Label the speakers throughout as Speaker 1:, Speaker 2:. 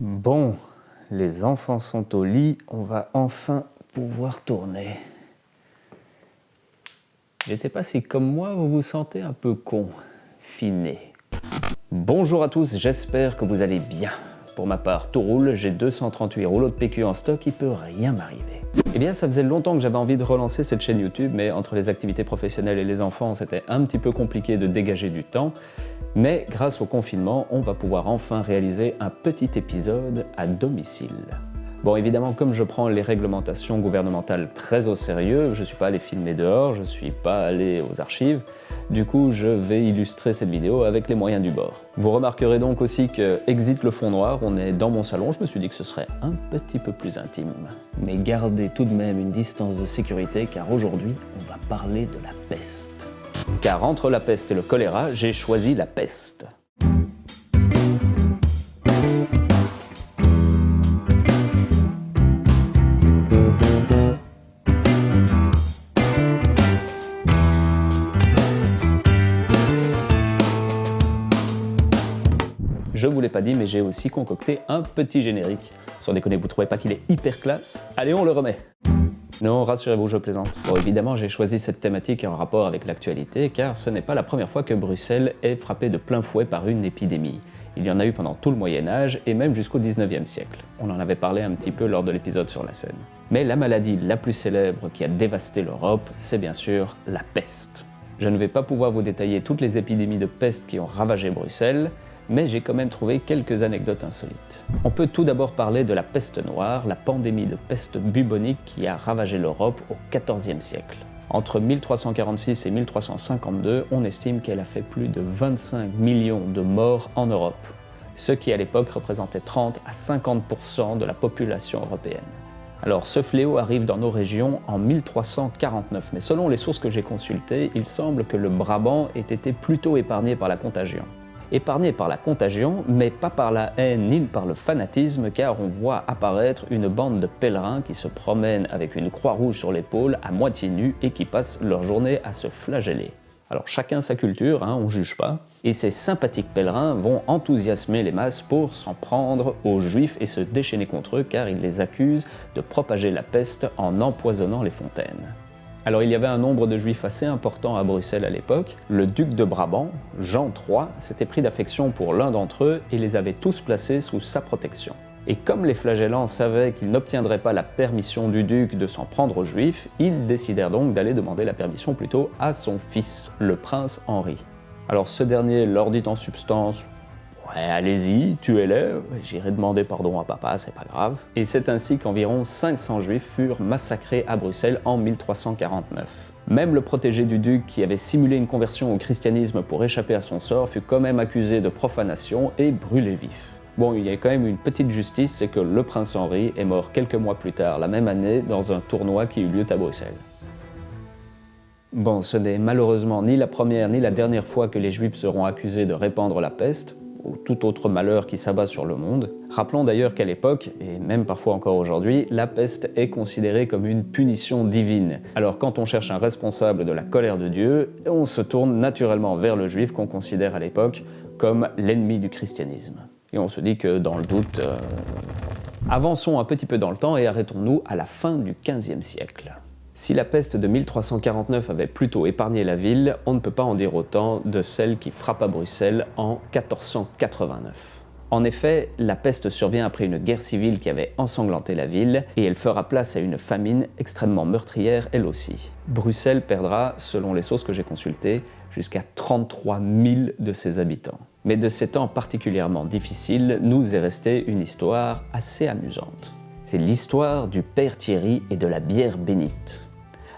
Speaker 1: Bon, les enfants sont au lit, on va enfin pouvoir tourner. Je ne sais pas si, comme moi, vous vous sentez un peu confiné. Bonjour à tous, j'espère que vous allez bien. Pour ma part, tout roule, j'ai 238 rouleaux de PQ en stock, il peut rien m'arriver. Eh bien, ça faisait longtemps que j'avais envie de relancer cette chaîne YouTube, mais entre les activités professionnelles et les enfants, c'était un petit peu compliqué de dégager du temps. Mais grâce au confinement, on va pouvoir enfin réaliser un petit épisode à domicile. Bon, évidemment, comme je prends les réglementations gouvernementales très au sérieux, je ne suis pas allé filmer dehors, je ne suis pas allé aux archives, du coup, je vais illustrer cette vidéo avec les moyens du bord. Vous remarquerez donc aussi que exit le fond noir, on est dans mon salon, je me suis dit que ce serait un petit peu plus intime. Mais gardez tout de même une distance de sécurité, car aujourd'hui, on va parler de la peste. Car entre la peste et le choléra, j'ai choisi la peste. Je vous l'ai pas dit, mais j'ai aussi concocté un petit générique. Sans déconner, vous trouvez pas qu'il est hyper classe? Allez, on le remet! Non, rassurez-vous, je plaisante. Bon, évidemment, j'ai choisi cette thématique en rapport avec l'actualité, car ce n'est pas la première fois que Bruxelles est frappée de plein fouet par une épidémie. Il y en a eu pendant tout le Moyen-Âge et même jusqu'au 19e siècle. On en avait parlé un petit peu lors de l'épisode sur la Seine. Mais la maladie la plus célèbre qui a dévasté l'Europe, c'est bien sûr la peste. Je ne vais pas pouvoir vous détailler toutes les épidémies de peste qui ont ravagé Bruxelles, mais j'ai quand même trouvé quelques anecdotes insolites. On peut tout d'abord parler de la peste noire, la pandémie de peste bubonique qui a ravagé l'Europe au XIVe siècle. Entre 1346 et 1352, on estime qu'elle a fait plus de 25 millions de morts en Europe, ce qui à l'époque représentait 30 à 50% de la population européenne. Alors ce fléau arrive dans nos régions en 1349, mais selon les sources que j'ai consultées, il semble que le Brabant ait été plutôt épargné par la contagion. Épargné par la contagion, mais pas par la haine ni par le fanatisme, car on voit apparaître une bande de pèlerins qui se promènent avec une croix rouge sur l'épaule, à moitié nus, et qui passent leur journée à se flageller. Alors chacun sa culture, on juge pas, et ces sympathiques pèlerins vont enthousiasmer les masses pour s'en prendre aux Juifs et se déchaîner contre eux, car ils les accusent de propager la peste en empoisonnant les fontaines. Alors il y avait un nombre de Juifs assez important à Bruxelles à l'époque. Le duc de Brabant, Jean III, s'était pris d'affection pour l'un d'entre eux et les avait tous placés sous sa protection. Et comme les flagellants savaient qu'ils n'obtiendraient pas la permission du duc de s'en prendre aux Juifs, ils décidèrent donc d'aller demander la permission plutôt à son fils, le prince Henri. Alors ce dernier leur dit en substance: ouais, allez-y, tuez-les, j'irai demander pardon à papa, c'est pas grave. Et c'est ainsi qu'environ 500 juifs furent massacrés à Bruxelles en 1349. Même le protégé du duc, qui avait simulé une conversion au christianisme pour échapper à son sort, fut quand même accusé de profanation et brûlé vif. Bon, il y a quand même une petite justice, c'est que le prince Henri est mort quelques mois plus tard, la même année, dans un tournoi qui eut lieu à Bruxelles. Bon, ce n'est malheureusement ni la première ni la dernière fois que les juifs seront accusés de répandre la peste, ou tout autre malheur qui s'abat sur le monde. Rappelons d'ailleurs qu'à l'époque, et même parfois encore aujourd'hui, la peste est considérée comme une punition divine. Alors quand on cherche un responsable de la colère de Dieu, on se tourne naturellement vers le juif qu'on considère à l'époque comme l'ennemi du christianisme. Et on se dit que dans le doute... Avançons un petit peu dans le temps et arrêtons-nous à la fin du XVe siècle. Si la peste de 1349 avait plutôt épargné la ville, on ne peut pas en dire autant de celle qui frappa Bruxelles en 1489. En effet, la peste survient après une guerre civile qui avait ensanglanté la ville, et elle fera place à une famine extrêmement meurtrière elle aussi. Bruxelles perdra, selon les sources que j'ai consultées, jusqu'à 33 000 de ses habitants. Mais de ces temps particulièrement difficiles, nous est restée une histoire assez amusante. C'est l'histoire du père Thierry et de la bière bénite.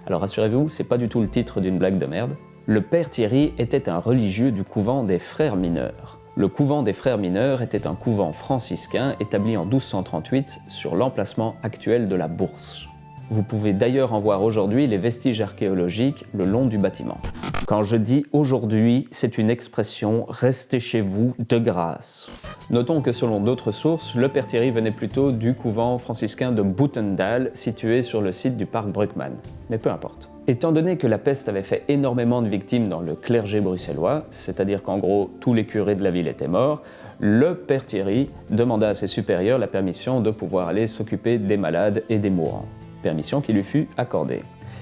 Speaker 1: Alors rassurez-vous, c'est pas du tout le titre d'une blague de merde. Le père Thierry était un religieux du couvent des Frères Mineurs. Le couvent des Frères Mineurs était un couvent franciscain établi en 1238 sur l'emplacement actuel de la Bourse. Vous pouvez d'ailleurs en voir aujourd'hui les vestiges archéologiques le long du bâtiment. Quand je dis aujourd'hui, c'est une expression « restez chez vous de grâce ». Notons que selon d'autres sources, le père Thierry venait plutôt du couvent franciscain de Boutendal, situé sur le site du parc Bruckmann. Mais peu importe. Étant donné que la peste avait fait énormément de victimes dans le clergé bruxellois, c'est-à-dire qu'en gros tous les curés de la ville étaient morts, le père Thierry demanda à ses supérieurs la permission de pouvoir aller s'occuper des malades et des mourants. Permission qui lui fut accordée.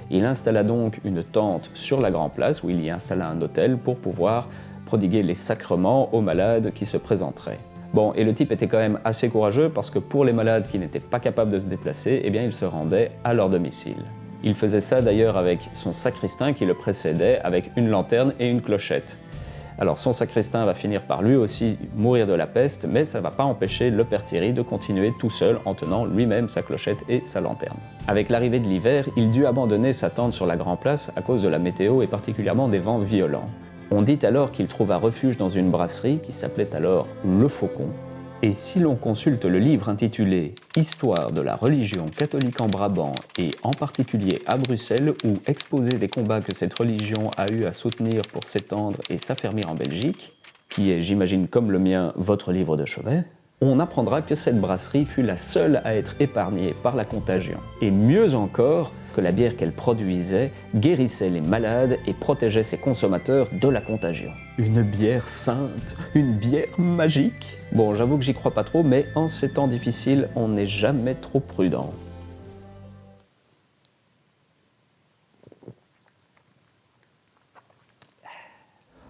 Speaker 1: Il installa donc une tente sur la Grand Place où il y installa un autel pour pouvoir prodiguer les sacrements aux malades qui se présenteraient. Bon, et le type était quand même assez courageux parce que pour les malades qui n'étaient pas capables de se déplacer, eh bien il se rendait à leur domicile. Il faisait ça d'ailleurs avec son sacristain qui le précédait avec une lanterne et une clochette. Alors son sacristain va finir par lui aussi mourir de la peste, mais ça ne va pas empêcher le père Thierry de continuer tout seul en tenant lui-même sa clochette et sa lanterne. Avec l'arrivée de l'hiver, il dut abandonner sa tente sur la Grand Place à cause de la météo et particulièrement des vents violents. On dit alors qu'il trouva refuge dans une brasserie qui s'appelait alors Le Faucon. Et si l'on consulte le livre intitulé « Histoire de la religion catholique en Brabant et en particulier à Bruxelles où exposé des combats que cette religion a eu à soutenir pour s'étendre et s'affermir en Belgique », qui est, j'imagine comme le mien, votre livre de chevet, on apprendra que cette brasserie fut la seule à être épargnée par la contagion. Et mieux encore, que la bière qu'elle produisait guérissait les malades et protégeait ses consommateurs de la contagion. Une bière sainte, une bière magique. Bon, j'avoue que j'y crois pas trop, mais en ces temps difficiles, on n'est jamais trop prudent.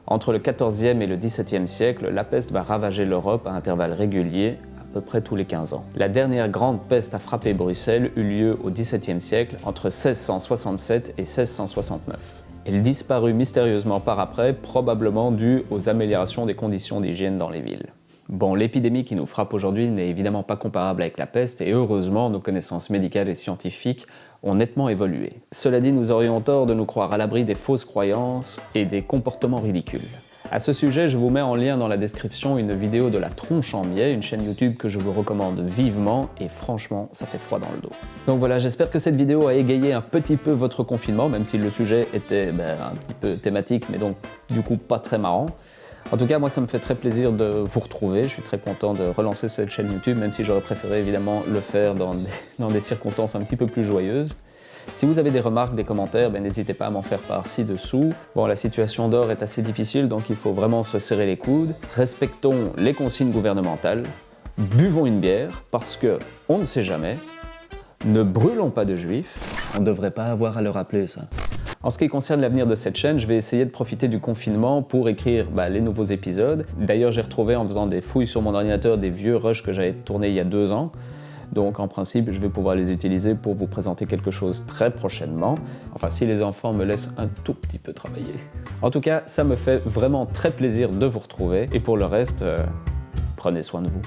Speaker 1: Entre le XIVe et le XVIIe siècle, la peste va ravager l'Europe à intervalles réguliers, à peu près tous les 15 ans. La dernière grande peste à frapper Bruxelles eut lieu au XVIIe siècle, entre 1667 et 1669. Elle disparut mystérieusement par après, probablement due aux améliorations des conditions d'hygiène dans les villes. Bon, l'épidémie qui nous frappe aujourd'hui n'est évidemment pas comparable avec la peste et heureusement, nos connaissances médicales et scientifiques ont nettement évolué. Cela dit, nous aurions tort de nous croire à l'abri des fausses croyances et des comportements ridicules. À ce sujet, je vous mets en lien dans la description une vidéo de La Tronche en Biais, une chaîne YouTube que je vous recommande vivement et franchement, ça fait froid dans le dos. Donc voilà, j'espère que cette vidéo a égayé un petit peu votre confinement, même si le sujet était un petit peu thématique, mais donc du coup pas très marrant. En tout cas, moi ça me fait très plaisir de vous retrouver, je suis très content de relancer cette chaîne YouTube, même si j'aurais préféré évidemment le faire dans des circonstances un petit peu plus joyeuses. Si vous avez des remarques, des commentaires, n'hésitez pas à m'en faire part ci-dessous. Bon, la situation d'or est assez difficile, donc il faut vraiment se serrer les coudes. Respectons les consignes gouvernementales, buvons une bière, parce que on ne sait jamais. Ne brûlons pas de juifs, on ne devrait pas avoir à le rappeler ça. En ce qui concerne l'avenir de cette chaîne, je vais essayer de profiter du confinement pour écrire les nouveaux épisodes. D'ailleurs, j'ai retrouvé en faisant des fouilles sur mon ordinateur des vieux rushs que j'avais tournés il y a 2 ans. Donc en principe, je vais pouvoir les utiliser pour vous présenter quelque chose très prochainement. Enfin, si les enfants me laissent un tout petit peu travailler. En tout cas, ça me fait vraiment très plaisir de vous retrouver. Et pour le reste, prenez soin de vous.